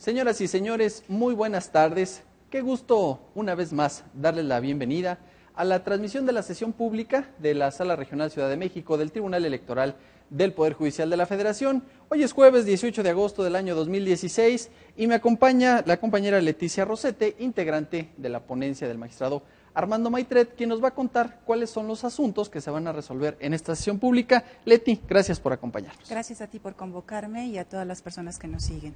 Señoras y señores, muy buenas tardes. Qué gusto una vez más darles la bienvenida a la transmisión de la sesión pública de la Sala Regional Ciudad de México del Tribunal Electoral del Poder Judicial de la Federación. Hoy es jueves 18 de agosto del año 2016 y me acompaña la compañera Leticia Rosete, integrante de la ponencia del magistrado Armando Maitret, quien nos va a contar cuáles son los asuntos que se van a resolver en esta sesión pública. Leti, gracias por acompañarnos. Gracias a ti por convocarme y a todas las personas que nos siguen.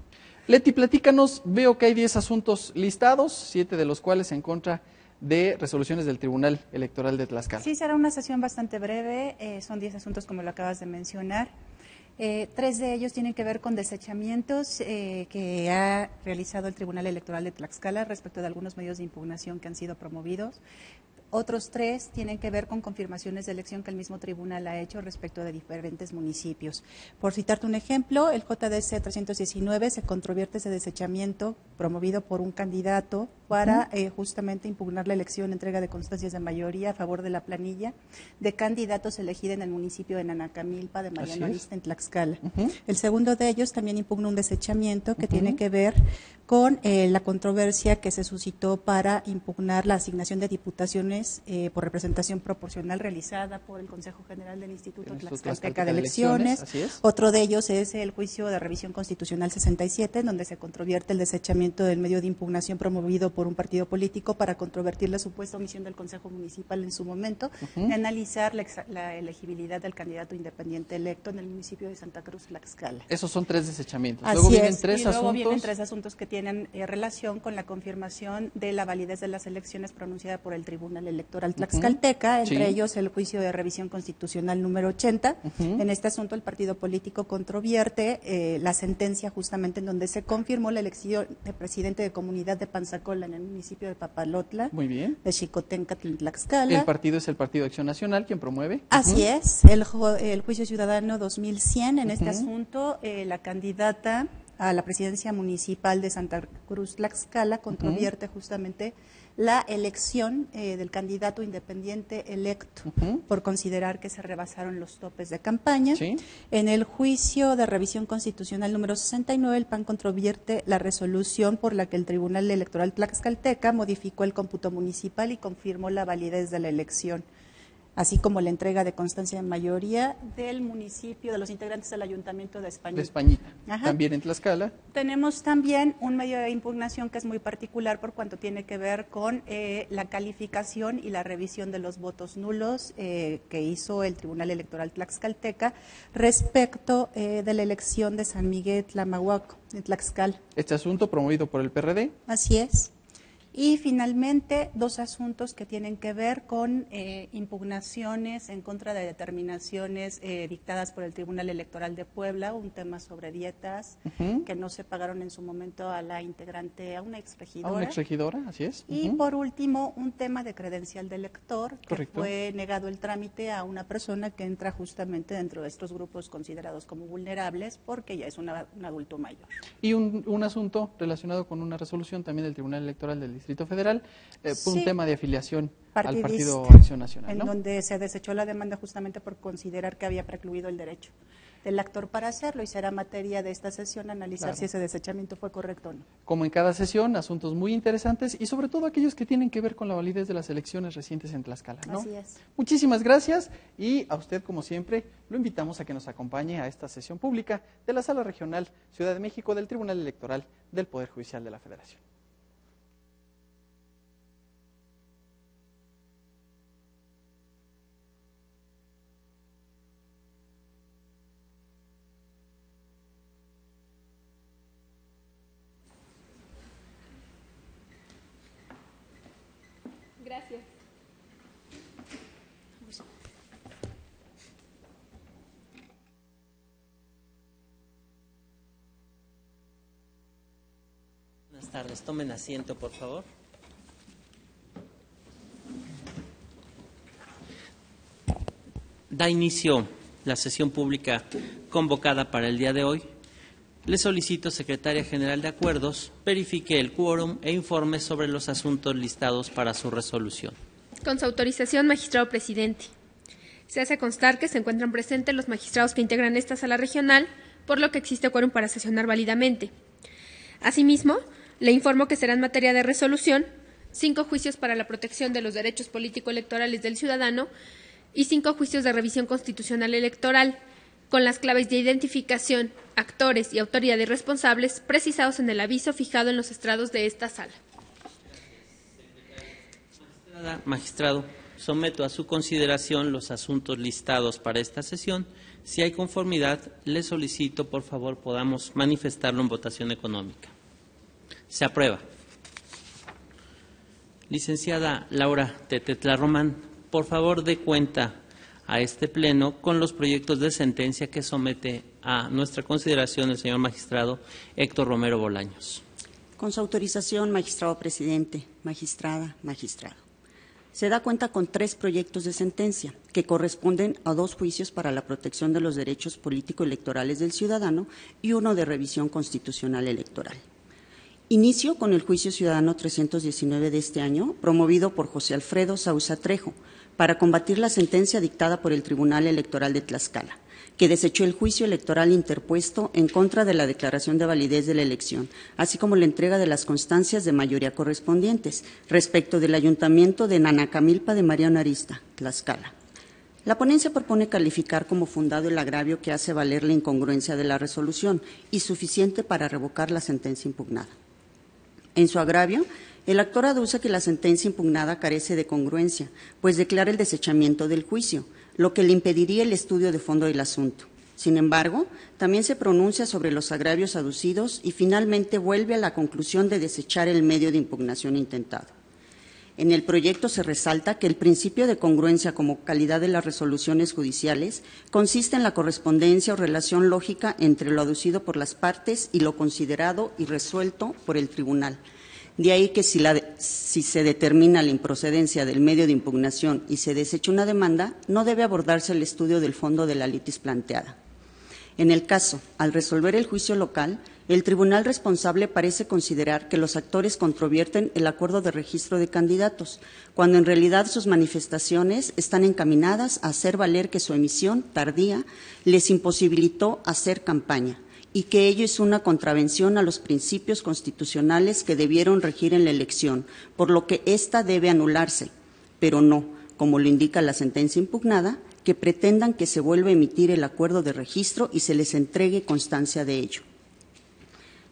Leti, platícanos, veo que hay 10 asuntos listados, 7 de los cuales en contra de resoluciones del Tribunal Electoral de Tlaxcala. Sí, será una sesión bastante breve, son 10 asuntos como lo acabas de mencionar. 3 de ellos tienen que ver con desechamientos que ha realizado el Tribunal Electoral de Tlaxcala respecto de algunos medios de impugnación que han sido promovidos. Otros 3 tienen que ver con confirmaciones de elección que el mismo tribunal ha hecho respecto de diferentes municipios. Por citarte un ejemplo, el JDC 319 se controvierte ese desechamiento promovido por un candidato para justamente impugnar la elección, entrega de constancias de mayoría a favor de la planilla de candidatos elegida en el municipio de Nanacamilpa de Mariano Arista en Tlaxcala. El segundo de ellos también impugna un desechamiento que tiene que ver con la controversia que se suscitó para impugnar la asignación de diputaciones por representación proporcional realizada por el Consejo General del Instituto Tlaxcalteca de Elecciones. Otro de ellos es el juicio de revisión constitucional 67, en donde se controvierte el desechamiento del medio de impugnación promovido por un partido político para controvertir la supuesta omisión del Consejo Municipal en su momento de analizar la elegibilidad del candidato independiente electo en el municipio de Santa Cruz, Tlaxcala. Esos son 3 desechamientos. Así luego vienen es, 3 y luego asuntos. Vienen 3 asuntos que tienen relación con la confirmación de la validez de las elecciones pronunciada por el Tribunal Electoral Tlaxcalteca, entre ellos el juicio de revisión constitucional número 80. En este asunto el partido político controvierte la sentencia justamente en donde se confirmó la elección de presidente de comunidad de Panzacola en el municipio de Papalotla, Muy bien. de Xicotencatl, Tlaxcala. El partido es el Partido de Acción Nacional, quien promueve. Así es, el juicio ciudadano 2100 en este asunto, la candidata a la presidencia municipal de Santa Cruz, Tlaxcala, controvierte justamente la elección del candidato independiente electo por considerar que se rebasaron los topes de campaña. En el juicio de revisión constitucional número 69, el PAN controvierte la resolución por la que el Tribunal Electoral Tlaxcalteca modificó el cómputo municipal y confirmó la validez de la elección, así como la entrega de constancia de mayoría del municipio, de los integrantes del Ayuntamiento de Españita. De Españita, también en Tlaxcala. Tenemos también un medio de impugnación que es muy particular por cuanto tiene que ver con la calificación y la revisión de los votos nulos que hizo el Tribunal Electoral Tlaxcalteca respecto de la elección de San Miguel Tlamahuaco, en Tlaxcala. Este asunto promovido por el PRD. Así es. Y finalmente, 2 asuntos que tienen que ver con impugnaciones en contra de determinaciones dictadas por el Tribunal Electoral de Puebla, un tema sobre dietas que no se pagaron en su momento a la integrante, a una exregidora. A una exregidora, así es. Y por último, un tema de credencial de elector, que fue negado el trámite a una persona que entra justamente dentro de estos grupos considerados como vulnerables porque ya es un adulto mayor. Y un asunto relacionado con una resolución también del Tribunal Electoral del Distrito Federal, un tema de afiliación al Partido Acción Nacional, ¿no? En donde se desechó la demanda justamente por considerar que había precluido el derecho del actor para hacerlo, y será materia de esta sesión analizar si ese desechamiento fue correcto o no. Como en cada sesión, asuntos muy interesantes y sobre todo aquellos que tienen que ver con la validez de las elecciones recientes en Tlaxcala, ¿no? Así es. Muchísimas gracias y a usted, como siempre, lo invitamos a que nos acompañe a esta sesión pública de la Sala Regional Ciudad de México del Tribunal Electoral del Poder Judicial de la Federación. Gracias. Buenas tardes, tomen asiento, por favor. Da inicio la sesión pública convocada para el día de hoy. Le solicito, Secretaria General de Acuerdos, verifique el quórum e informe sobre los asuntos listados para su resolución. Con su autorización, magistrado presidente. Se hace constar que se encuentran presentes los magistrados que integran esta sala regional, por lo que existe quórum para sesionar válidamente. Asimismo, le informo que serán materia de resolución 5 juicios para la protección de los derechos político-electorales del ciudadano y 5 juicios de revisión constitucional electoral, con las claves de identificación, actores y autoridades responsables precisados en el aviso fijado en los estrados de esta sala. Magistrado, someto a su consideración los asuntos listados para esta sesión. Si hay conformidad, le solicito, por favor, podamos manifestarlo en votación económica. Se aprueba. Licenciada Laura Tetetla Román, por favor, dé cuenta a este Pleno con los proyectos de sentencia que somete a nuestra consideración el señor magistrado Héctor Romero Bolaños. Con su autorización, magistrado presidente, magistrada, magistrado. Se da cuenta con 3 proyectos de sentencia que corresponden a 2 juicios para la protección de los derechos político-electorales del ciudadano y 1 de revisión constitucional electoral. Inicio con el juicio ciudadano 319 de este año, promovido por José Alfredo Sousa Trejo, para combatir la sentencia dictada por el Tribunal Electoral de Tlaxcala, que desechó el juicio electoral interpuesto en contra de la declaración de validez de la elección, así como la entrega de las constancias de mayoría correspondientes respecto del ayuntamiento de Nanacamilpa de Mariano Arista, Tlaxcala. La ponencia propone calificar como fundado el agravio que hace valer la incongruencia de la resolución y suficiente para revocar la sentencia impugnada. En su agravio, el actor aduce que la sentencia impugnada carece de congruencia, pues declara el desechamiento del juicio, lo que le impediría el estudio de fondo del asunto. Sin embargo, también se pronuncia sobre los agravios aducidos y finalmente vuelve a la conclusión de desechar el medio de impugnación intentado. En el proyecto se resalta que el principio de congruencia como calidad de las resoluciones judiciales consiste en la correspondencia o relación lógica entre lo aducido por las partes y lo considerado y resuelto por el tribunal. De ahí que si se determina la improcedencia del medio de impugnación y se desecha una demanda, no debe abordarse el estudio del fondo de la litis planteada. En el caso, al resolver el juicio local, el tribunal responsable parece considerar que los actores controvierten el acuerdo de registro de candidatos, cuando en realidad sus manifestaciones están encaminadas a hacer valer que su emisión tardía les imposibilitó hacer campaña y que ello es una contravención a los principios constitucionales que debieron regir en la elección, por lo que ésta debe anularse, pero no, como lo indica la sentencia impugnada, que pretendan que se vuelva a emitir el acuerdo de registro y se les entregue constancia de ello.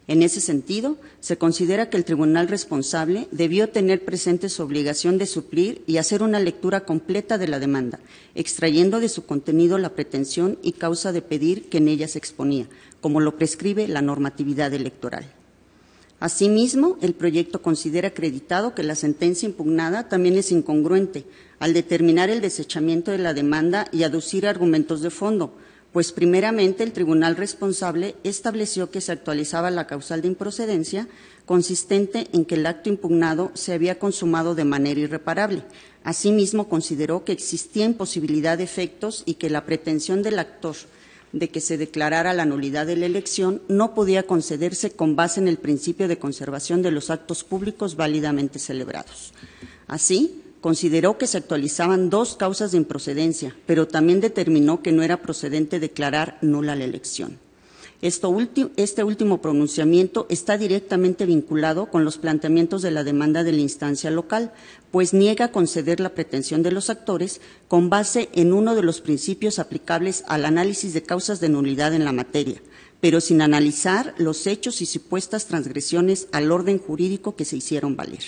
En ese sentido, se considera que el tribunal responsable debió tener presente su obligación de suplir y hacer una lectura completa de la demanda, extrayendo de su contenido la pretensión y causa de pedir que en ella se exponía, como lo prescribe la normatividad electoral. Asimismo, el proyecto considera acreditado que la sentencia impugnada también es incongruente al determinar el desechamiento de la demanda y aducir argumentos de fondo, pues primeramente el tribunal responsable estableció que se actualizaba la causal de improcedencia consistente en que el acto impugnado se había consumado de manera irreparable. Asimismo, consideró que existía imposibilidad de efectos y que la pretensión del actor de que se declarara la nulidad de la elección no podía concederse con base en el principio de conservación de los actos públicos válidamente celebrados. Así, consideró que se actualizaban 2 causas de improcedencia, pero también determinó que no era procedente declarar nula la elección. Este último pronunciamiento está directamente vinculado con los planteamientos de la demanda de la instancia local, pues niega conceder la pretensión de los actores con base en uno de los principios aplicables al análisis de causas de nulidad en la materia, pero sin analizar los hechos y supuestas transgresiones al orden jurídico que se hicieron valer.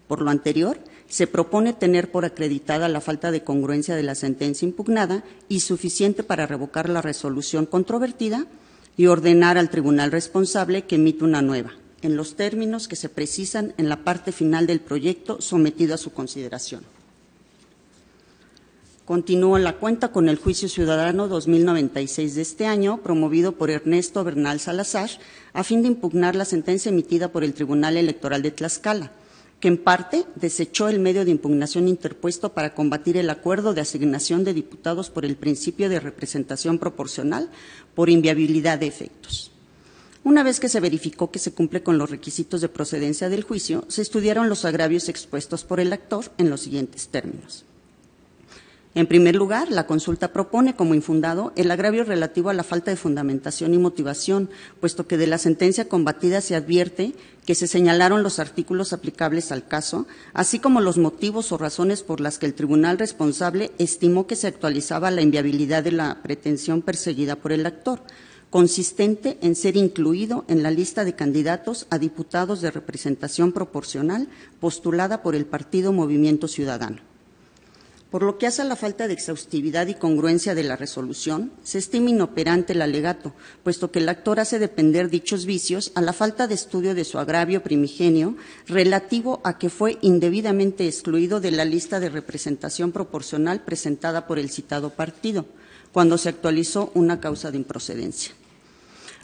Por lo anterior, se propone tener por acreditada la falta de congruencia de la sentencia impugnada y suficiente para revocar la resolución controvertida y ordenar al tribunal responsable que emita una nueva, en los términos que se precisan en la parte final del proyecto sometido a su consideración. Continúo la cuenta con el juicio ciudadano 2096 de este año, promovido por Ernesto Bernal Salazar, a fin de impugnar la sentencia emitida por el Tribunal Electoral de Tlaxcala, que en parte desechó el medio de impugnación interpuesto para combatir el acuerdo de asignación de diputados por el principio de representación proporcional por inviabilidad de efectos. Una vez que se verificó que se cumple con los requisitos de procedencia del juicio, se estudiaron los agravios expuestos por el actor en los siguientes términos. En primer lugar, la consulta propone como infundado el agravio relativo a la falta de fundamentación y motivación, puesto que de la sentencia combatida se advierte que se señalaron los artículos aplicables al caso, así como los motivos o razones por las que el tribunal responsable estimó que se actualizaba la inviabilidad de la pretensión perseguida por el actor, consistente en ser incluido en la lista de candidatos a diputados de representación proporcional postulada por el partido Movimiento Ciudadano. Por lo que hace a la falta de exhaustividad y congruencia de la resolución, se estima inoperante el alegato, puesto que el actor hace depender dichos vicios a la falta de estudio de su agravio primigenio relativo a que fue indebidamente excluido de la lista de representación proporcional presentada por el citado partido, cuando se actualizó una causa de improcedencia.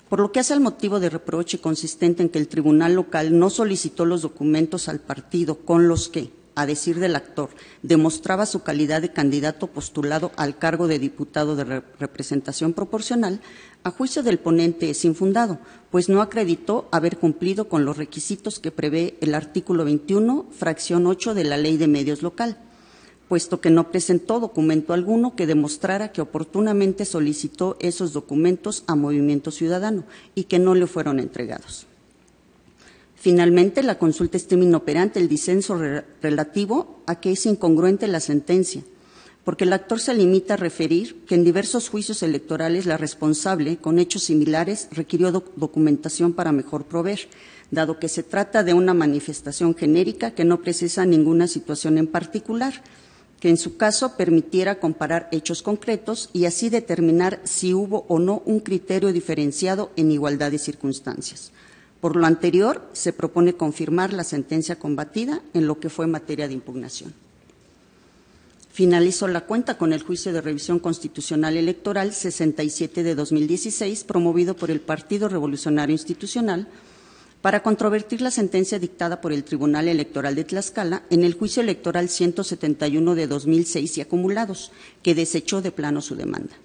Por lo que hace al motivo de reproche consistente en que el tribunal local no solicitó los documentos al partido con los que, a decir del actor, demostraba su calidad de candidato postulado al cargo de diputado de representación proporcional, a juicio del ponente es infundado, pues no acreditó haber cumplido con los requisitos que prevé el artículo 21, fracción 8 de la Ley de Medios Local, puesto que no presentó documento alguno que demostrara que oportunamente solicitó esos documentos a Movimiento Ciudadano y que no le fueron entregados. Finalmente, la consulta estima inoperante el disenso relativo a que es incongruente la sentencia, porque el actor se limita a referir que en diversos juicios electorales la responsable, con hechos similares, requirió documentación para mejor proveer, dado que se trata de una manifestación genérica que no precisa ninguna situación en particular, que en su caso permitiera comparar hechos concretos y así determinar si hubo o no un criterio diferenciado en igualdad de circunstancias. Por lo anterior, se propone confirmar la sentencia combatida en lo que fue materia de impugnación. Finalizó la cuenta con el juicio de revisión constitucional electoral 67 de 2016, promovido por el Partido Revolucionario Institucional, para controvertir la sentencia dictada por el Tribunal Electoral de Tlaxcala en el juicio electoral 171 de 2006 y acumulados, que desechó de plano su demanda.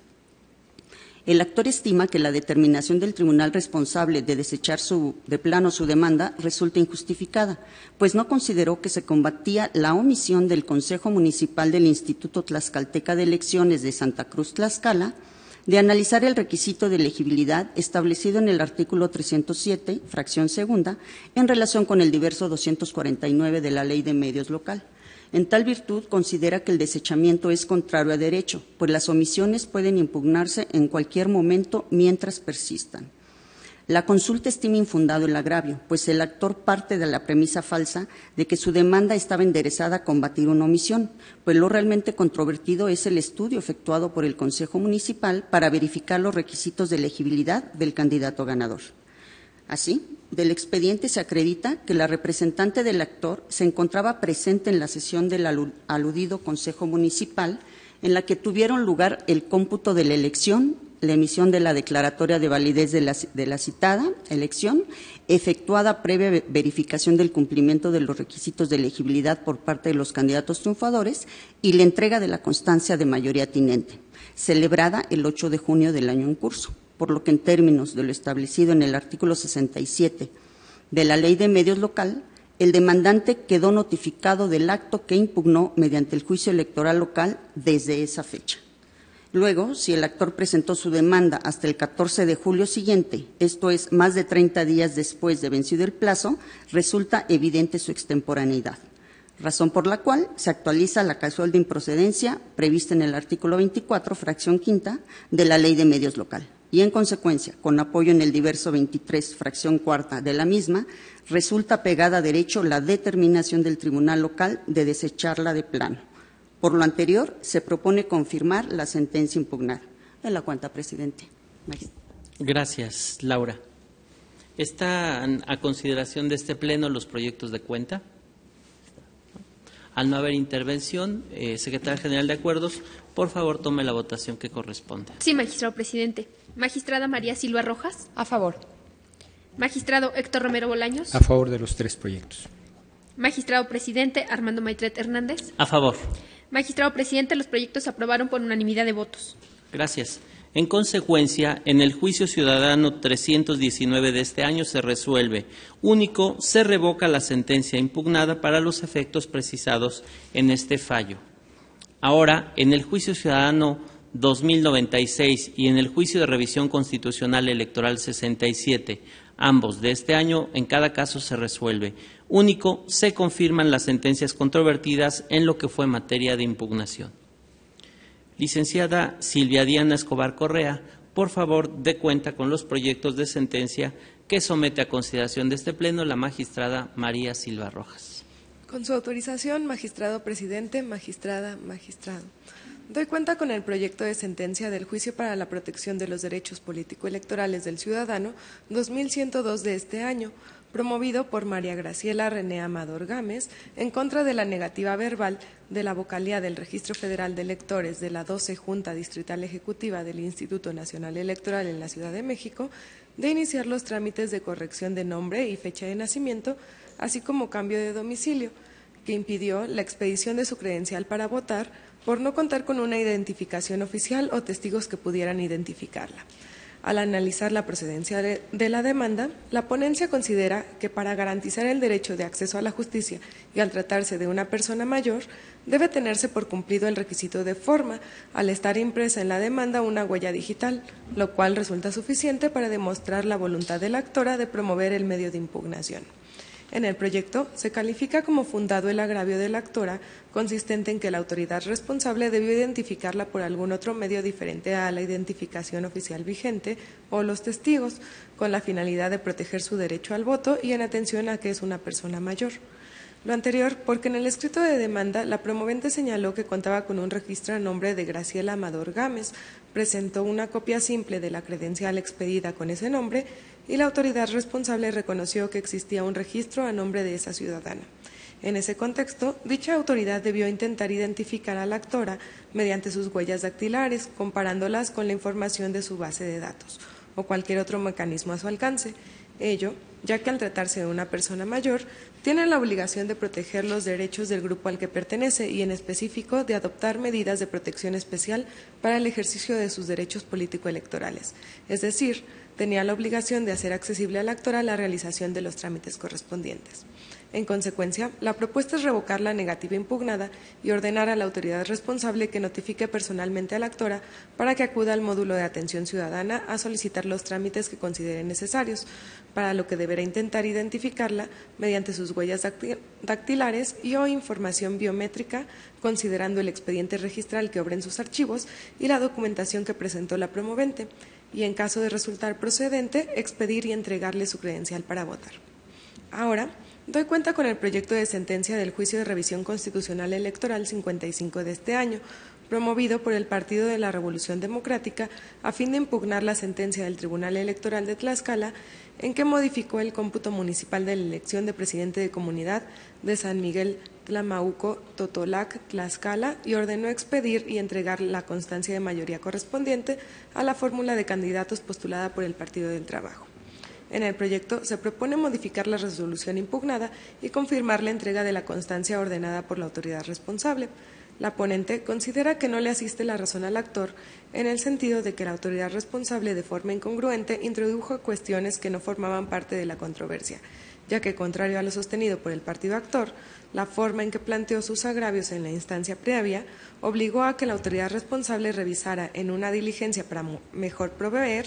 El actor estima que la determinación del tribunal responsable de desechar de plano su demanda resulta injustificada, pues no consideró que se combatía la omisión del Consejo Municipal del Instituto Tlaxcalteca de Elecciones de Santa Cruz Tlaxcala de analizar el requisito de elegibilidad establecido en el artículo 307, fracción segunda, en relación con el diverso 249 de la Ley de Medios Local. En tal virtud, considera que el desechamiento es contrario a derecho, pues las omisiones pueden impugnarse en cualquier momento mientras persistan. La consulta estima infundado el agravio, pues el actor parte de la premisa falsa de que su demanda estaba enderezada a combatir una omisión, pues lo realmente controvertido es el estudio efectuado por el Consejo Municipal para verificar los requisitos de elegibilidad del candidato ganador. Así, del expediente se acredita que la representante del actor se encontraba presente en la sesión del aludido Consejo Municipal, en la que tuvieron lugar el cómputo de la elección, la emisión de la declaratoria de validez de la citada elección, efectuada previa verificación del cumplimiento de los requisitos de elegibilidad por parte de los candidatos triunfadores y la entrega de la constancia de mayoría tinente, celebrada el 8 de junio del año en curso. Por lo que en términos de lo establecido en el artículo 67 de la Ley de Medios Local, el demandante quedó notificado del acto que impugnó mediante el juicio electoral local desde esa fecha. Luego, si el actor presentó su demanda hasta el 14 de julio siguiente, esto es, más de 30 días después de vencido el plazo, resulta evidente su extemporaneidad, razón por la cual se actualiza la causal de improcedencia prevista en el artículo 24, fracción quinta, de la Ley de Medios Local. Y, en consecuencia, con apoyo en el diverso 23, fracción cuarta de la misma, resulta pegada a derecho la determinación del Tribunal Local de desecharla de plano. Por lo anterior, se propone confirmar la sentencia impugnada. De la cuenta, presidente. Gracias, Laura. ¿Están a consideración de este Pleno los proyectos de cuenta? Al no haber intervención, Secretaria General de Acuerdos, por favor, tome la votación que corresponde. Sí, magistrado presidente. Magistrada María Silva Rojas. A favor. Magistrado Héctor Romero Bolaños. A favor de los tres proyectos. Magistrado presidente Armando Maitret Hernández. A favor. Magistrado presidente, los proyectos se aprobaron por unanimidad de votos. Gracias. En consecuencia, en el juicio ciudadano 319 de este año se resuelve. Único, se revoca la sentencia impugnada para los efectos precisados en este fallo. Ahora, en el juicio ciudadano 2096 y en el juicio de revisión constitucional electoral 67, ambos de este año, en cada caso se resuelve. Único, se confirman las sentencias controvertidas en lo que fue materia de impugnación. Licenciada Silvia Diana Escobar Correa, por favor, dé cuenta con los proyectos de sentencia que somete a consideración de este Pleno la magistrada María Silva Rojas. Con su autorización, magistrado presidente, magistrada, magistrado. Doy cuenta con el proyecto de sentencia del Juicio para la Protección de los Derechos Político-Electorales del Ciudadano 2102 de este año, promovido por María Graciela René Amador Gámez, en contra de la negativa verbal de la vocalía del Registro Federal de Electores de la 12 Junta Distrital Ejecutiva del Instituto Nacional Electoral en la Ciudad de México, de iniciar los trámites de corrección de nombre y fecha de nacimiento, así como cambio de domicilio, que impidió la expedición de su credencial para votar por no contar con una identificación oficial o testigos que pudieran identificarla. Al analizar la procedencia de la demanda, la ponencia considera que para garantizar el derecho de acceso a la justicia y al tratarse de una persona mayor, debe tenerse por cumplido el requisito de forma, al estar impresa en la demanda una huella digital, lo cual resulta suficiente para demostrar la voluntad de la actora de promover el medio de impugnación. En el proyecto se califica como fundado el agravio de la actora, consistente en que la autoridad responsable debió identificarla por algún otro medio diferente a la identificación oficial vigente o los testigos, con la finalidad de proteger su derecho al voto y en atención a que es una persona mayor. Lo anterior porque en el escrito de demanda la promovente señaló que contaba con un registro a nombre de Graciela Amador Gámez, presentó una copia simple de la credencial expedida con ese nombre y la autoridad responsable reconoció que existía un registro a nombre de esa ciudadana. En ese contexto, dicha autoridad debió intentar identificar a la actora mediante sus huellas dactilares, comparándolas con la información de su base de datos o cualquier otro mecanismo a su alcance. Ello, ya que al tratarse de una persona mayor, tiene la obligación de proteger los derechos del grupo al que pertenece y, en específico, de adoptar medidas de protección especial para el ejercicio de sus derechos político-electorales. Es decir, tenía la obligación de hacer accesible a la actora la realización de los trámites correspondientes. En consecuencia, la propuesta es revocar la negativa impugnada y ordenar a la autoridad responsable que notifique personalmente a la actora para que acuda al módulo de atención ciudadana a solicitar los trámites que considere necesarios, para lo que deberá intentar identificarla mediante sus huellas dactilares y o información biométrica, considerando el expediente registral que obra en sus archivos y la documentación que presentó la promovente, y en caso de resultar procedente, expedir y entregarle su credencial para votar. Ahora, doy cuenta con el proyecto de sentencia del Juicio de Revisión Constitucional Electoral 55 de este año, promovido por el Partido de la Revolución Democrática a fin de impugnar la sentencia del Tribunal Electoral de Tlaxcala en que modificó el cómputo municipal de la elección de presidente de comunidad de San Miguel Tlamauco, Totolac, Tlaxcala y ordenó expedir y entregar la constancia de mayoría correspondiente a la fórmula de candidatos postulada por el Partido del Trabajo. En el proyecto se propone modificar la resolución impugnada y confirmar la entrega de la constancia ordenada por la autoridad responsable. La ponente considera que no le asiste la razón al actor en el sentido de que la autoridad responsable de forma incongruente introdujo cuestiones que no formaban parte de la controversia, ya que, contrario a lo sostenido por el partido actor, la forma en que planteó sus agravios en la instancia previa obligó a que la autoridad responsable revisara en una diligencia para mejor proveer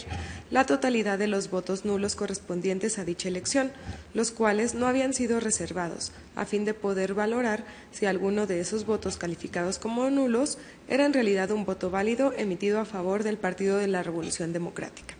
la totalidad de los votos nulos correspondientes a dicha elección, los cuales no habían sido reservados, a fin de poder valorar si alguno de esos votos calificados como nulos era en realidad un voto válido emitido a favor del Partido de la Revolución Democrática.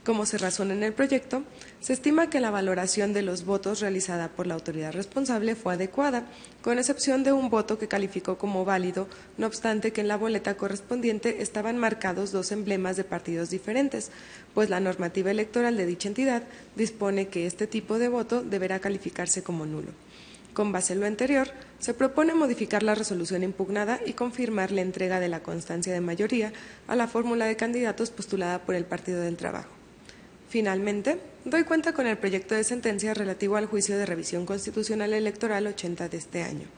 Como se razona en el proyecto, se estima que la valoración de los votos realizada por la autoridad responsable fue adecuada, con excepción de un voto que calificó como válido, no obstante que en la boleta correspondiente estaban marcados dos emblemas de partidos diferentes, pues la normativa electoral de dicha entidad dispone que este tipo de voto deberá calificarse como nulo. Con base en lo anterior, se propone modificar la resolución impugnada y confirmar la entrega de la constancia de mayoría a la fórmula de candidatos postulada por el Partido del Trabajo. Finalmente, doy cuenta con el proyecto de sentencia relativo al Juicio de Revisión Constitucional Electoral 80 de este año,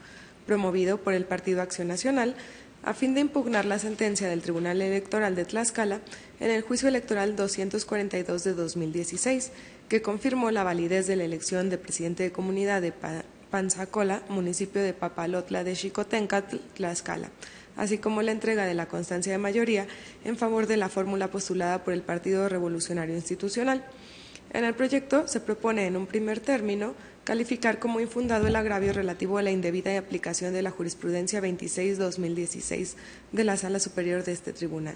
promovido por el Partido Acción Nacional, a fin de impugnar la sentencia del Tribunal Electoral de Tlaxcala en el Juicio Electoral 242 de 2016, que confirmó la validez de la elección de presidente de comunidad de Panzacola, municipio de Papalotla de Xicotencatl, Tlaxcala, así como la entrega de la constancia de mayoría en favor de la fórmula postulada por el Partido Revolucionario Institucional. En el proyecto se propone, en un primer término, calificar como infundado el agravio relativo a la indebida aplicación de la jurisprudencia 26-2016 de la Sala Superior de este tribunal,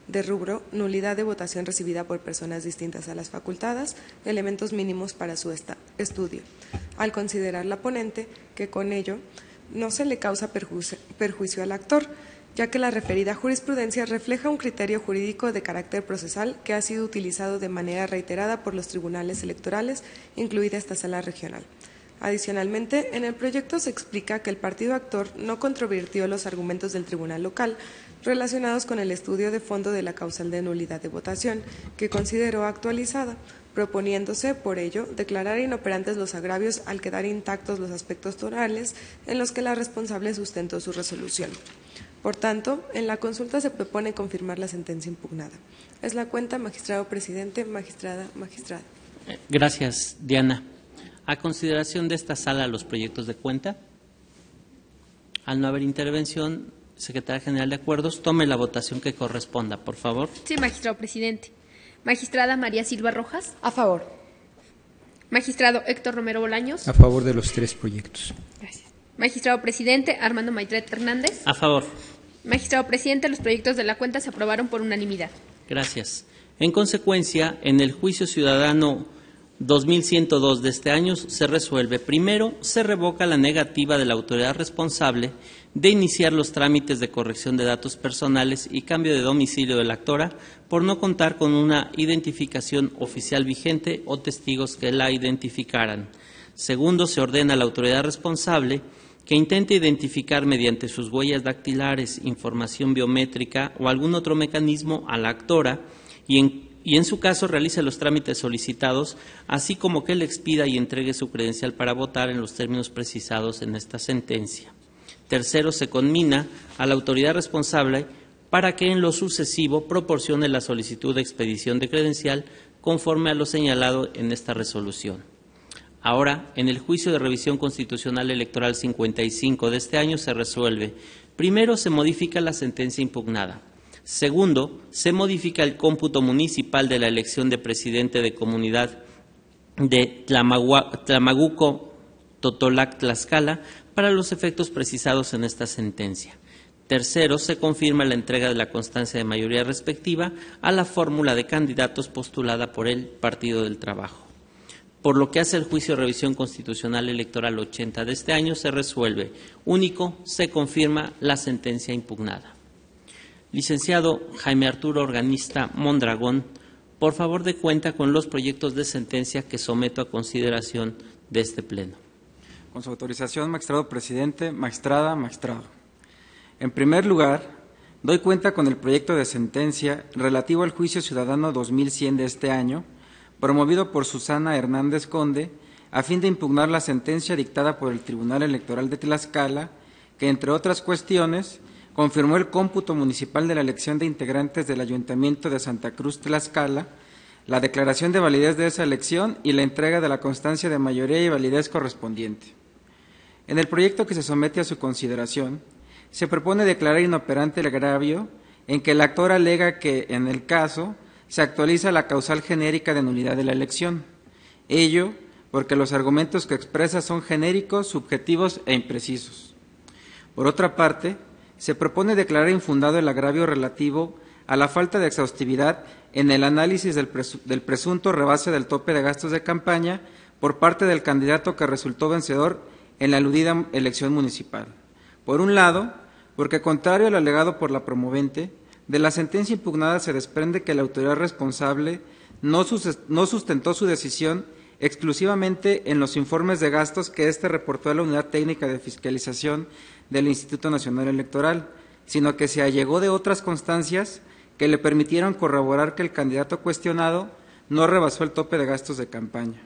de rubro nulidad de votación recibida por personas distintas a las facultadas, elementos mínimos para su estudio, al considerar la ponente que con ello no se le causa perjuicio al actor, ya que la referida jurisprudencia refleja un criterio jurídico de carácter procesal que ha sido utilizado de manera reiterada por los tribunales electorales, incluida esta sala regional. Adicionalmente, en el proyecto se explica que el partido actor no controvirtió los argumentos del tribunal local relacionados con el estudio de fondo de la causal de nulidad de votación, que consideró actualizada, proponiéndose, por ello, declarar inoperantes los agravios al quedar intactos los aspectos torales en los que la responsable sustentó su resolución. Por tanto, en la consulta se propone confirmar la sentencia impugnada. Es la cuenta, magistrado presidente, magistrada, magistrado. Gracias, Diana. A consideración de esta sala los proyectos de cuenta. Al no haber intervención, secretaria general de acuerdos, tome la votación que corresponda, por favor. Sí, magistrado presidente. Magistrada María Silva Rojas. A favor. Magistrado Héctor Romero Bolaños. A favor de los 3 proyectos. Gracias. Magistrado presidente Armando Maitret Hernández. A favor. Magistrado presidente, los proyectos de la cuenta se aprobaron por unanimidad. Gracias. En consecuencia, en el juicio ciudadano 2102 de este año se resuelve. Primero, se revoca la negativa de la autoridad responsable de iniciar los trámites de corrección de datos personales y cambio de domicilio de la actora por no contar con una identificación oficial vigente o testigos que la identificaran. Segundo, se ordena a la autoridad responsable que intente identificar mediante sus huellas dactilares, información biométrica o algún otro mecanismo a la actora y en su caso realice los trámites solicitados, así como que le expida y entregue su credencial para votar en los términos precisados en esta sentencia. Tercero, se conmina a la autoridad responsable para que en lo sucesivo proporcione la solicitud de expedición de credencial conforme a lo señalado en esta resolución. Ahora, en el juicio de revisión constitucional electoral 55 de este año se resuelve. Primero, se modifica la sentencia impugnada. Segundo, se modifica el cómputo municipal de la elección de presidente de comunidad de Tlamaguco, Totolac, Tlaxcala, para los efectos precisados en esta sentencia. Tercero, se confirma la entrega de la constancia de mayoría respectiva a la fórmula de candidatos postulada por el Partido del Trabajo. Por lo que hace el juicio de revisión constitucional electoral 80 de este año, se resuelve. Único, se confirma la sentencia impugnada. Licenciado Jaime Arturo Organista Mondragón, por favor dé cuenta con los proyectos de sentencia que someto a consideración de este Pleno. Con su autorización, magistrado presidente, magistrada, magistrado. En primer lugar, doy cuenta con el proyecto de sentencia relativo al juicio ciudadano 2100 de este año, promovido por Susana Hernández Conde, a fin de impugnar la sentencia dictada por el Tribunal Electoral de Tlaxcala, que, entre otras cuestiones, confirmó el cómputo municipal de la elección de integrantes del Ayuntamiento de Santa Cruz Tlaxcala, la declaración de validez de esa elección y la entrega de la constancia de mayoría y validez correspondiente. En el proyecto que se somete a su consideración, se propone declarar inoperante el agravio en que el actor alega que, en el caso, se actualiza la causal genérica de nulidad de la elección. Ello porque los argumentos que expresa son genéricos, subjetivos e imprecisos. Por otra parte, se propone declarar infundado el agravio relativo a la falta de exhaustividad en el análisis del presunto rebase del tope de gastos de campaña por parte del candidato que resultó vencedor en la aludida elección municipal. Por un lado, porque contrario al alegado por la promovente, de la sentencia impugnada se desprende que la autoridad responsable no sustentó su decisión exclusivamente en los informes de gastos que éste reportó a la Unidad Técnica de Fiscalización del Instituto Nacional Electoral, sino que se allegó de otras constancias que le permitieron corroborar que el candidato cuestionado no rebasó el tope de gastos de campaña.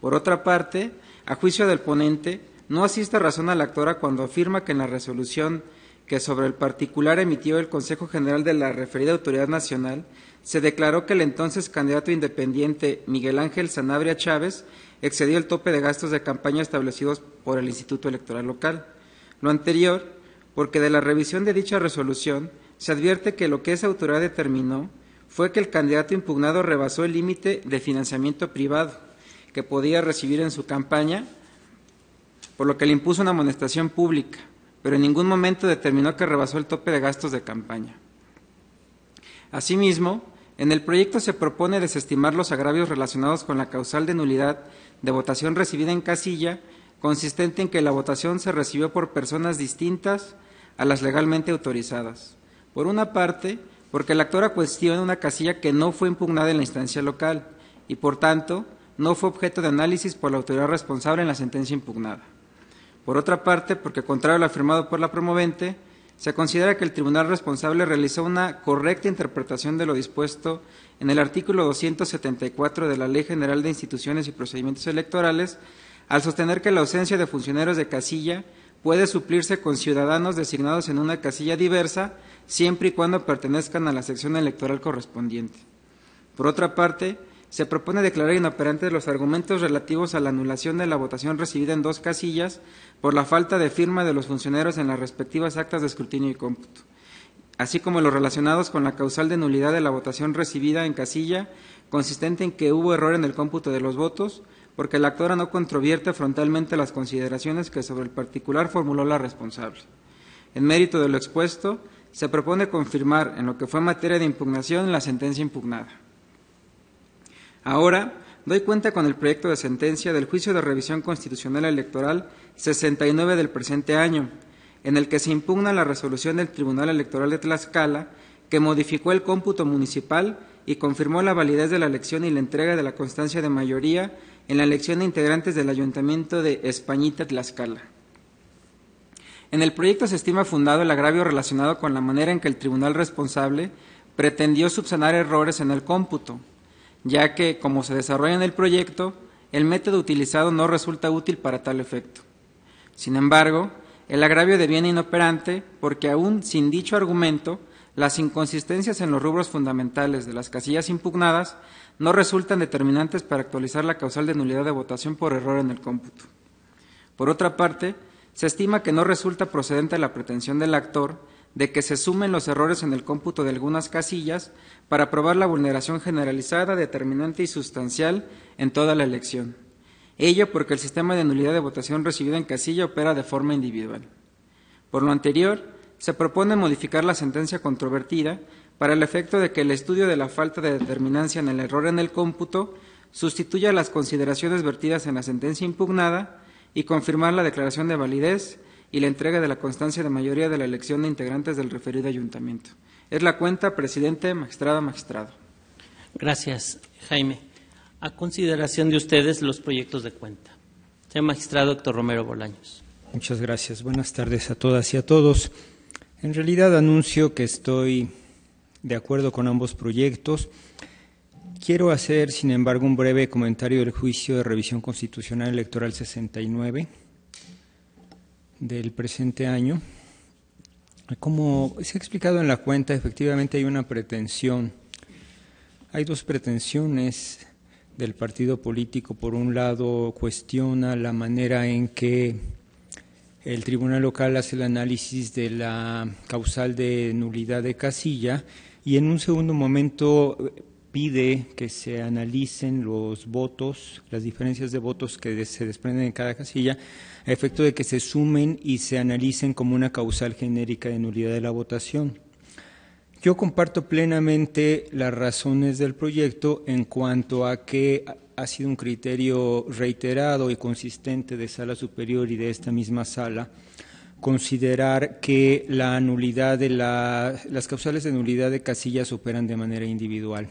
Por otra parte, a juicio del ponente, no asiste razón a la actora cuando afirma que en la resolución que sobre el particular emitió el Consejo General de la referida Autoridad Nacional, se declaró que el entonces candidato independiente Miguel Ángel Sanabria Chávez excedió el tope de gastos de campaña establecidos por el Instituto Electoral Local. Lo anterior, porque de la revisión de dicha resolución se advierte que lo que esa autoridad determinó fue que el candidato impugnado rebasó el límite de financiamiento privado que podía recibir en su campaña, por lo que le impuso una amonestación pública, pero en ningún momento determinó que rebasó el tope de gastos de campaña. Asimismo, en el proyecto se propone desestimar los agravios relacionados con la causal de nulidad de votación recibida en casilla, consistente en que la votación se recibió por personas distintas a las legalmente autorizadas. Por una parte, porque el actor cuestiona una casilla que no fue impugnada en la instancia local y, por tanto, no fue objeto de análisis por la autoridad responsable en la sentencia impugnada. Por otra parte, porque, contrario a lo afirmado por la promovente, se considera que el tribunal responsable realizó una correcta interpretación de lo dispuesto en el artículo 274 de la Ley General de Instituciones y Procedimientos Electorales, al sostener que la ausencia de funcionarios de casilla puede suplirse con ciudadanos designados en una casilla diversa, siempre y cuando pertenezcan a la sección electoral correspondiente. Por otra parte, se propone declarar inoperantes los argumentos relativos a la anulación de la votación recibida en 2 casillas por la falta de firma de los funcionarios en las respectivas actas de escrutinio y cómputo, así como los relacionados con la causal de nulidad de la votación recibida en casilla, consistente en que hubo error en el cómputo de los votos, porque la actora no controvierte frontalmente las consideraciones que sobre el particular formuló la responsable. En mérito de lo expuesto, se propone confirmar en lo que fue materia de impugnación la sentencia impugnada. Ahora, doy cuenta con el proyecto de sentencia del Juicio de Revisión Constitucional Electoral 69 del presente año, en el que se impugna la resolución del Tribunal Electoral de Tlaxcala, que modificó el cómputo municipal y confirmó la validez de la elección y la entrega de la constancia de mayoría en la elección de integrantes del Ayuntamiento de Españita, Tlaxcala. En el proyecto se estima fundado el agravio relacionado con la manera en que el tribunal responsable pretendió subsanar errores en el cómputo, ya que, como se desarrolla en el proyecto, el método utilizado no resulta útil para tal efecto. Sin embargo, el agravio deviene inoperante porque, aún sin dicho argumento, las inconsistencias en los rubros fundamentales de las casillas impugnadas no resultan determinantes para actualizar la causal de nulidad de votación por error en el cómputo. Por otra parte, se estima que no resulta procedente la pretensión del actor de que se sumen los errores en el cómputo de algunas casillas para probar la vulneración generalizada, determinante y sustancial en toda la elección. Ello porque el sistema de nulidad de votación recibida en casilla opera de forma individual. Por lo anterior, se propone modificar la sentencia controvertida para el efecto de que el estudio de la falta de determinancia en el error en el cómputo sustituya las consideraciones vertidas en la sentencia impugnada y confirmar la declaración de validez y la entrega de la constancia de mayoría de la elección de integrantes del referido ayuntamiento. Es la cuenta, presidente, magistrada, magistrado. Gracias, Jaime. A consideración de ustedes los proyectos de cuenta. Señor magistrado Héctor Romero Bolaños. Muchas gracias. Buenas tardes a todas y a todos. En realidad anuncio que estoy de acuerdo con ambos proyectos. Quiero hacer, sin embargo, un breve comentario del juicio de revisión constitucional electoral 69 del presente año. Como se ha explicado en la cuenta, efectivamente hay una pretensión. Hay 2 pretensiones del partido político. Por un lado, cuestiona la manera en que el tribunal local hace el análisis de la causal de nulidad de casilla y en un segundo momento pide que se analicen los votos, las diferencias de votos que se desprenden en cada casilla, a efecto de que se sumen y se analicen como una causal genérica de nulidad de la votación. Yo comparto plenamente las razones del proyecto en cuanto a que ha sido un criterio reiterado y consistente de Sala Superior y de esta misma Sala considerar que la nulidad de las causales de nulidad de casillas operan de manera individual.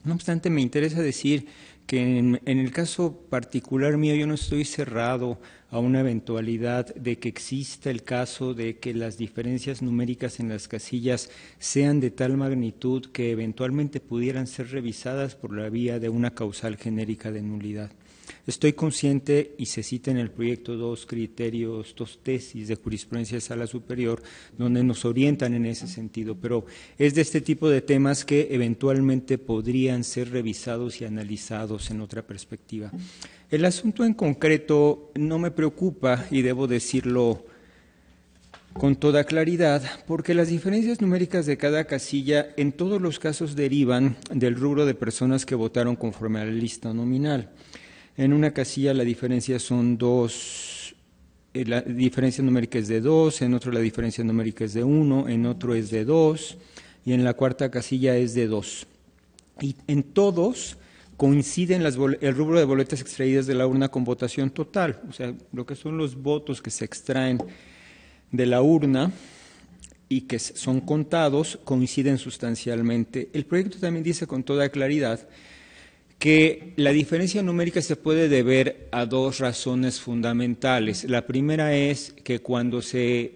No obstante, me interesa decir que en el caso particular mío yo no estoy cerrado a una eventualidad de que exista el caso de que las diferencias numéricas en las casillas sean de tal magnitud que eventualmente pudieran ser revisadas por la vía de una causal genérica de nulidad. Estoy consciente, y se cita en el proyecto 2 criterios, 2 tesis de jurisprudencia de Sala Superior, donde nos orientan en ese sentido, pero es de este tipo de temas que eventualmente podrían ser revisados y analizados en otra perspectiva. El asunto en concreto no me preocupa, y debo decirlo con toda claridad, porque las diferencias numéricas de cada casilla en todos los casos derivan del rubro de personas que votaron conforme a la lista nominal. En una casilla la diferencia son la diferencia numérica es de 2, en otro la diferencia numérica es de 1, en otro es de 2 y en la cuarta casilla es de 2. Y en todos coinciden el rubro de boletas extraídas de la urna con votación total, o sea, lo que son los votos que se extraen de la urna y que son contados coinciden sustancialmente. El proyecto también dice con toda claridad que la diferencia numérica se puede deber a dos razones fundamentales. La primera es que cuando se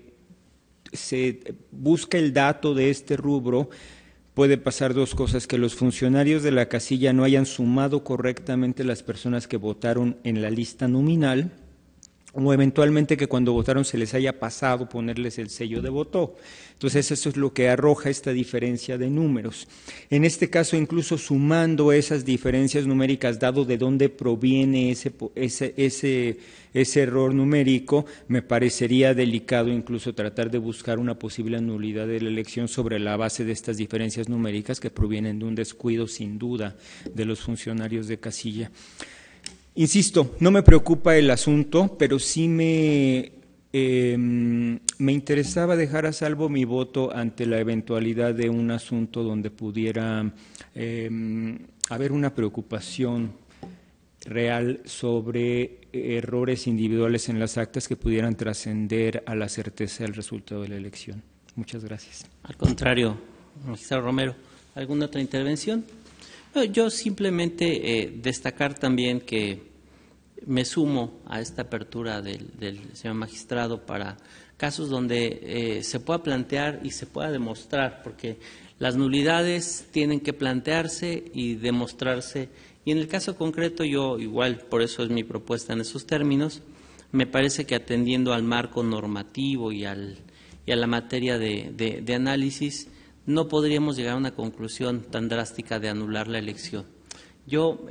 busca el dato de este rubro, puede pasar dos cosas: que los funcionarios de la casilla no hayan sumado correctamente las personas que votaron en la lista nominal, o eventualmente que cuando votaron se les haya pasado ponerles el sello de votó. Entonces eso es lo que arroja esta diferencia de números. En este caso, incluso sumando esas diferencias numéricas, dado de dónde proviene ese error numérico, me parecería delicado incluso tratar de buscar una posible nulidad de la elección sobre la base de estas diferencias numéricas que provienen de un descuido sin duda de los funcionarios de casilla. Insisto, no me preocupa el asunto, pero sí me interesaba dejar a salvo mi voto ante la eventualidad de un asunto donde pudiera haber una preocupación real sobre errores individuales en las actas que pudieran trascender a la certeza del resultado de la elección. Muchas gracias. Al contrario, magistrado Romero, ¿alguna otra intervención? No, yo simplemente destacar también que me sumo a esta apertura del señor magistrado para casos donde se pueda plantear y se pueda demostrar, porque las nulidades tienen que plantearse y demostrarse. Y en el caso concreto, yo igual, por eso es mi propuesta en esos términos, me parece que atendiendo al marco normativo y a la materia de análisis, no podríamos llegar a una conclusión tan drástica de anular la elección. Yo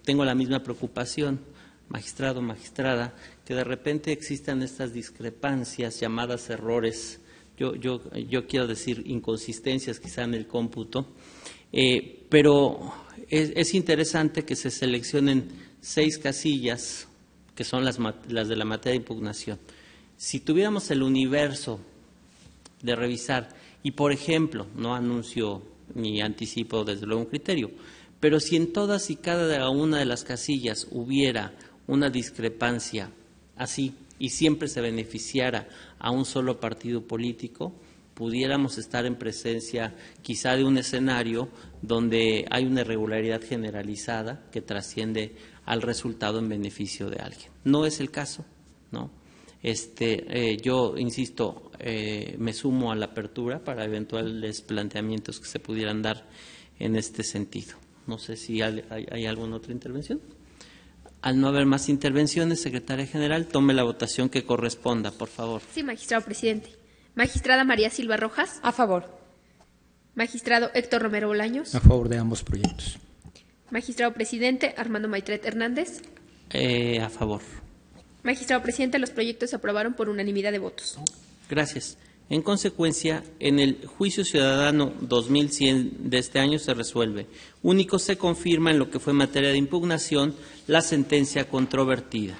tengo la misma preocupación, magistrado, magistrada, que de repente existan estas discrepancias llamadas errores, yo quiero decir inconsistencias quizá en el cómputo, pero es interesante que se seleccionen 6 casillas, que son las de la materia de impugnación. Si tuviéramos el universo de revisar, y por ejemplo, no anuncio ni anticipo desde luego un criterio, pero si en todas y cada una de las casillas hubiera una discrepancia así y siempre se beneficiara a un solo partido político, pudiéramos estar en presencia quizá de un escenario donde hay una irregularidad generalizada que trasciende al resultado en beneficio de alguien. No es el caso, ¿no? Yo insisto, me sumo a la apertura para eventuales planteamientos que se pudieran dar en este sentido. No sé si hay alguna otra intervención. Al no haber más intervenciones, secretaria general, tome la votación que corresponda, por favor. Sí, magistrado presidente. Magistrada María Silva Rojas. A favor. Magistrado Héctor Romero Bolaños. A favor de ambos proyectos. Magistrado presidente Armando Maitret Hernández. A favor. Magistrado presidente, los proyectos se aprobaron por unanimidad de votos. Gracias. En consecuencia, en el juicio ciudadano 2100 de este año se resuelve. Único se confirma en lo que fue materia de impugnación la sentencia controvertida.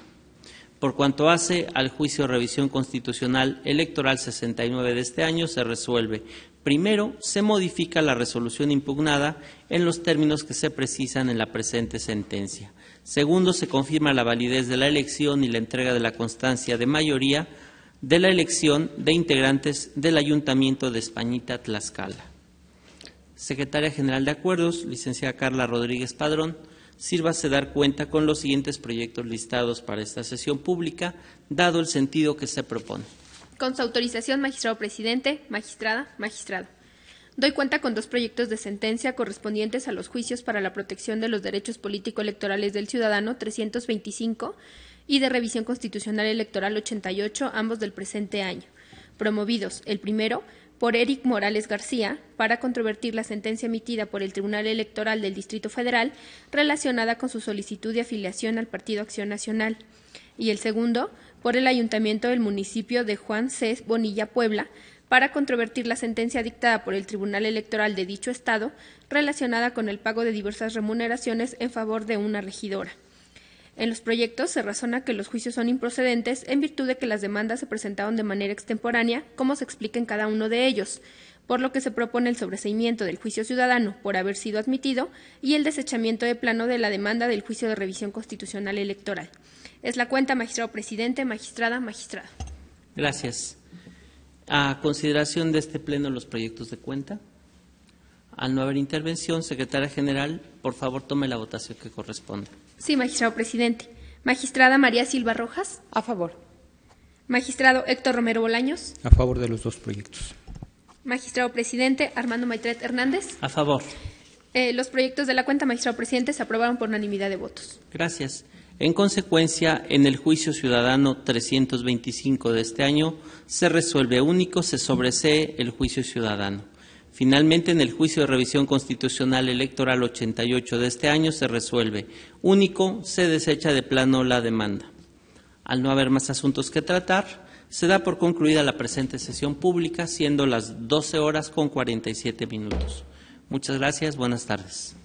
Por cuanto hace al juicio de revisión constitucional electoral 69 de este año, se resuelve. Primero, se modifica la resolución impugnada en los términos que se precisan en la presente sentencia. Segundo, se confirma la validez de la elección y la entrega de la constancia de mayoría de la elección de integrantes del Ayuntamiento de Españita, Tlaxcala. Secretaria General de Acuerdos, licenciada Carla Rodríguez Padrón, sírvase dar cuenta con los siguientes proyectos listados para esta sesión pública, dado el sentido que se propone. Con su autorización, magistrado presidente, magistrada, magistrado. Doy cuenta con 2 proyectos de sentencia correspondientes a los juicios para la protección de los derechos político-electorales del ciudadano 325 y de revisión constitucional electoral 88, ambos del presente año, promovidos, el primero, por Eric Morales García, para controvertir la sentencia emitida por el Tribunal Electoral del Distrito Federal relacionada con su solicitud de afiliación al Partido Acción Nacional, y el segundo, por el Ayuntamiento del municipio de Juan C. Bonilla, Puebla, para controvertir la sentencia dictada por el Tribunal Electoral de dicho estado relacionada con el pago de diversas remuneraciones en favor de una regidora. En los proyectos se razona que los juicios son improcedentes en virtud de que las demandas se presentaron de manera extemporánea, como se explica en cada uno de ellos, por lo que se propone el sobreseimiento del juicio ciudadano por haber sido admitido y el desechamiento de plano de la demanda del juicio de revisión constitucional electoral. Es la cuenta, magistrado presidente, magistrada, magistrado. Gracias. A consideración de este pleno los proyectos de cuenta. Al no haber intervención, secretaria general, por favor tome la votación que corresponde. Sí, magistrado presidente. Magistrada María Silva Rojas. A favor. Magistrado Héctor Romero Bolaños. A favor de los dos proyectos. Magistrado presidente Armando Maitret Hernández. A favor. Los proyectos de la cuenta, magistrado presidente, se aprobaron por unanimidad de votos. Gracias. En consecuencia, en el juicio ciudadano 325 de este año se resuelve único, se sobresee el juicio ciudadano. Finalmente, en el juicio de revisión constitucional electoral 88 de este año se resuelve único, se desecha de plano la demanda. Al no haber más asuntos que tratar, se da por concluida la presente sesión pública, siendo las 12 horas con 47 minutos. Muchas gracias, buenas tardes.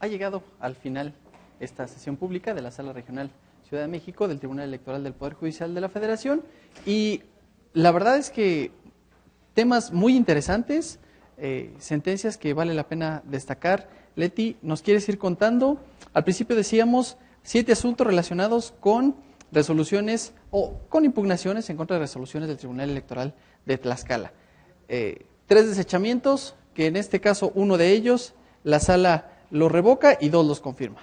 Ha llegado al final esta sesión pública de la Sala Regional Ciudad de México del Tribunal Electoral del Poder Judicial de la Federación y la verdad es que temas muy interesantes, sentencias que vale la pena destacar. Leti, ¿nos quieres ir contando? Al principio decíamos 7 asuntos relacionados con resoluciones o con impugnaciones en contra de resoluciones del Tribunal Electoral de Tlaxcala. 3 desechamientos, que en este caso uno de ellos, la Sala lo revoca y 2 los confirma.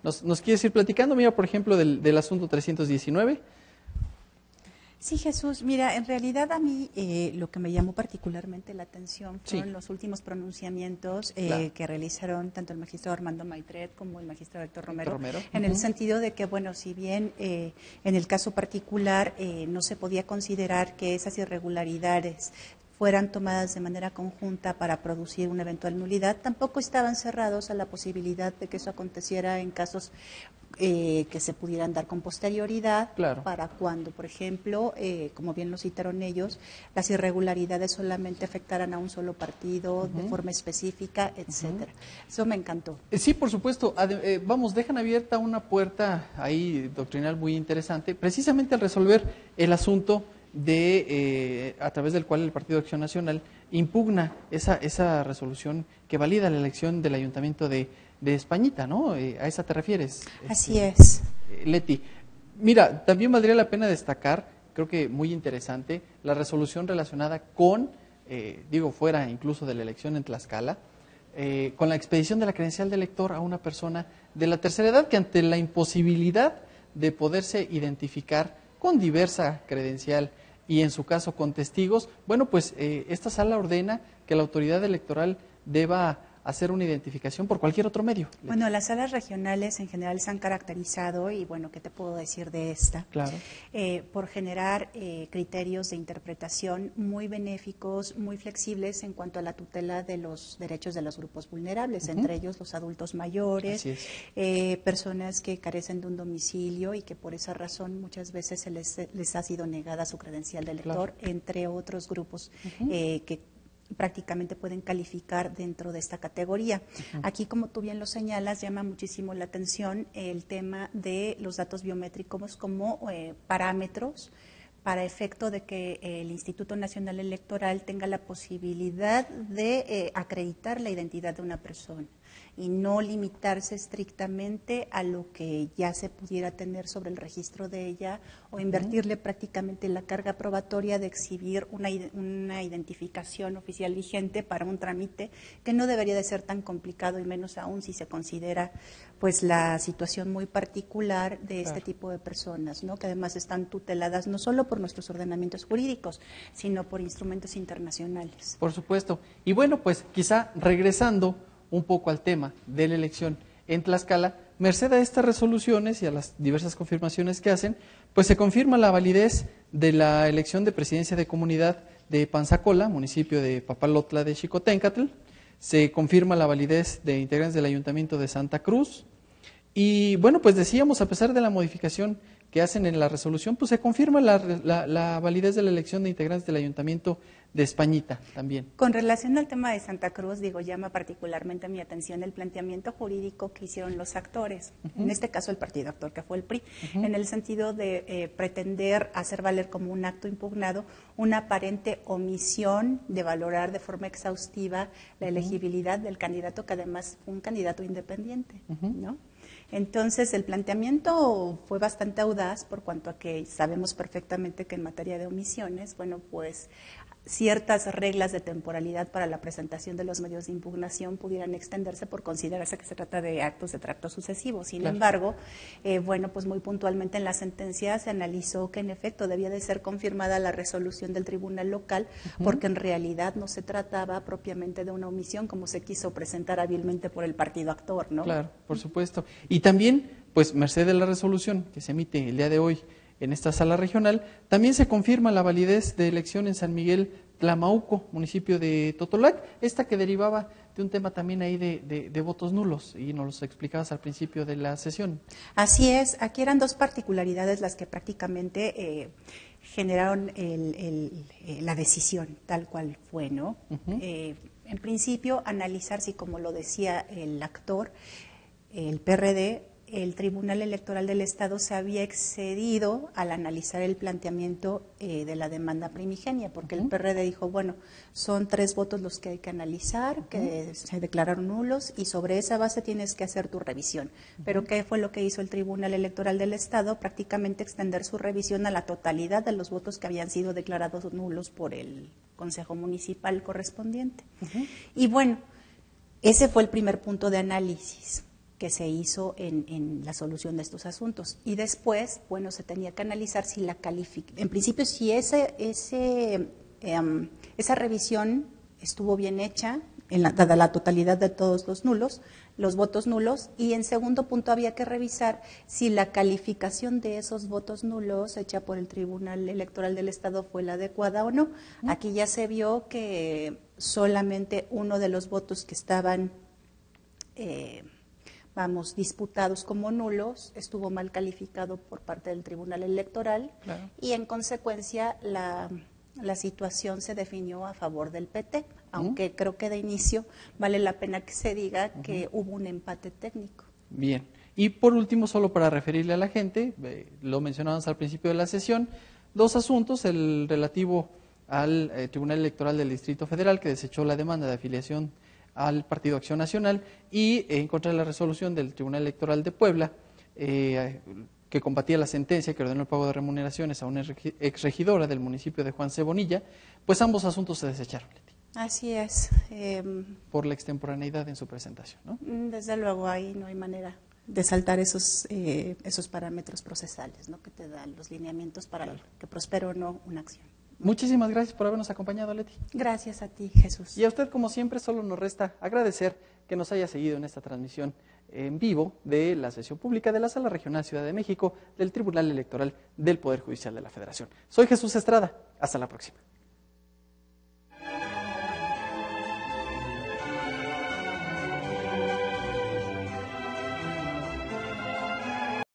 ¿Nos quieres ir platicando? Mira, por ejemplo, del asunto 319. Sí, Jesús. Mira, en realidad a mí lo que me llamó particularmente la atención fueron los últimos pronunciamientos que realizaron tanto el magistrado Armando Maitret como el magistrado Héctor Romero. En el sentido de que, bueno, si bien en el caso particular no se podía considerar que esas irregularidades fueran tomadas de manera conjunta para producir una eventual nulidad, tampoco estaban cerrados a la posibilidad de que eso aconteciera en casos que se pudieran dar con posterioridad, para cuando, por ejemplo, como bien lo citaron ellos, las irregularidades solamente afectaran a un solo partido de forma específica, etcétera. Eso me encantó. Sí, por supuesto. Dejan abierta una puerta ahí doctrinal muy interesante, precisamente al resolver el asunto a través del cual el Partido de Acción Nacional impugna esa resolución que valida la elección del Ayuntamiento de Españita, ¿no? ¿A esa te refieres? Así es. Leti, mira, también valdría la pena destacar, creo que muy interesante, la resolución relacionada con, fuera incluso de la elección en Tlaxcala, con la expedición de la credencial de elector a una persona de la tercera edad que ante la imposibilidad de poderse identificar con diversa credencial y en su caso con testigos, bueno, pues esta sala ordena que la autoridad electoral deba hacer una identificación por cualquier otro medio. Bueno, las salas regionales en general se han caracterizado, y bueno, ¿qué te puedo decir de esta? Claro. Por generar criterios de interpretación muy benéficos, muy flexibles en cuanto a la tutela de los derechos de los grupos vulnerables, entre ellos los adultos mayores, personas que carecen de un domicilio y que por esa razón muchas veces les ha sido negada su credencial de elector, entre otros grupos que prácticamente pueden calificar dentro de esta categoría. Aquí, como tú bien lo señalas, llama muchísimo la atención el tema de los datos biométricos como parámetros para efecto de que el Instituto Nacional Electoral tenga la posibilidad de acreditar la identidad de una persona y no limitarse estrictamente a lo que ya se pudiera tener sobre el registro de ella o invertirle prácticamente la carga probatoria de exhibir una identificación oficial vigente para un trámite que no debería de ser tan complicado, y menos aún si se considera pues la situación muy particular de este tipo de personas, ¿no? Que además están tuteladas no solo por nuestros ordenamientos jurídicos, sino por instrumentos internacionales. Por supuesto. Y bueno, pues quizá regresando un poco al tema de la elección en Tlaxcala, merced a estas resoluciones y a las diversas confirmaciones que hacen, pues se confirma la validez de la elección de presidencia de comunidad de Panzacola, municipio de Papalotla de Xicoténcatl. Se confirma la validez de integrantes del Ayuntamiento de Santa Cruz. Y bueno, pues decíamos, a pesar de la modificación que hacen en la resolución, pues se confirma la validez de la elección de integrantes del Ayuntamiento de Españita también. Con relación al tema de Santa Cruz, llama particularmente mi atención el planteamiento jurídico que hicieron los actores, en este caso el partido actor que fue el PRI, en el sentido de pretender hacer valer como un acto impugnado una aparente omisión de valorar de forma exhaustiva la elegibilidad del candidato, que además fue un candidato independiente, ¿no? Entonces, el planteamiento fue bastante audaz por cuanto a que sabemos perfectamente que en materia de omisiones, bueno, pues ciertas reglas de temporalidad para la presentación de los medios de impugnación pudieran extenderse por considerarse que se trata de actos de tracto sucesivos. Sin embargo, bueno, pues muy puntualmente en la sentencia se analizó que en efecto debía de ser confirmada la resolución del tribunal local, porque en realidad no se trataba propiamente de una omisión como se quiso presentar hábilmente por el partido actor, ¿no? Claro, por supuesto. Y también, pues merced de la resolución que se emite el día de hoy en esta sala regional, también se confirma la validez de elección en San Miguel Tlamauco, municipio de Totolac, esta que derivaba de un tema también ahí de votos nulos, y nos los explicabas al principio de la sesión. Así es, aquí eran dos particularidades las que prácticamente generaron la decisión tal cual fue, ¿no? En principio, analizar si, como lo decía el actor, el PRD, el Tribunal Electoral del Estado se había excedido al analizar el planteamiento de la demanda primigenia, porque el PRD dijo, bueno, son 3 votos los que hay que analizar, que se declararon nulos, y sobre esa base tienes que hacer tu revisión. Pero ¿qué fue lo que hizo el Tribunal Electoral del Estado? Prácticamente extender su revisión a la totalidad de los votos que habían sido declarados nulos por el Consejo Municipal correspondiente. Y bueno, ese fue el primer punto de análisis que se hizo en la solución de estos asuntos. Y después, bueno, se tenía que analizar si en principio, si esa revisión estuvo bien hecha, dada la totalidad de todos los votos nulos, y en segundo punto había que revisar si la calificación de esos votos nulos hecha por el Tribunal Electoral del Estado fue la adecuada o no. Aquí ya se vio que solamente uno de los votos que estaban disputados como nulos, estuvo mal calificado por parte del Tribunal Electoral, y en consecuencia la situación se definió a favor del PT, aunque creo que de inicio vale la pena que se diga que hubo un empate técnico. Bien, y por último, solo para referirle a la gente, lo mencionábamos al principio de la sesión, 2 asuntos, el relativo al Tribunal Electoral del Distrito Federal, que desechó la demanda de afiliación al Partido Acción Nacional, y en contra de la resolución del Tribunal Electoral de Puebla, que combatía la sentencia que ordenó el pago de remuneraciones a una exregidora del municipio de Juan C. Bonilla, pues ambos asuntos se desecharon, Leti. Así es. Por la extemporaneidad en su presentación, ¿no? Desde luego, ahí no hay manera de saltar esos parámetros procesales, ¿no?, que te dan los lineamientos para que prospere o no una acción. Muchísimas gracias por habernos acompañado, Leti. Gracias a ti, Jesús. Y a usted, como siempre, solo nos resta agradecer que nos haya seguido en esta transmisión en vivo de la sesión pública de la Sala Regional Ciudad de México del Tribunal Electoral del Poder Judicial de la Federación. Soy Jesús Estrada. Hasta la próxima.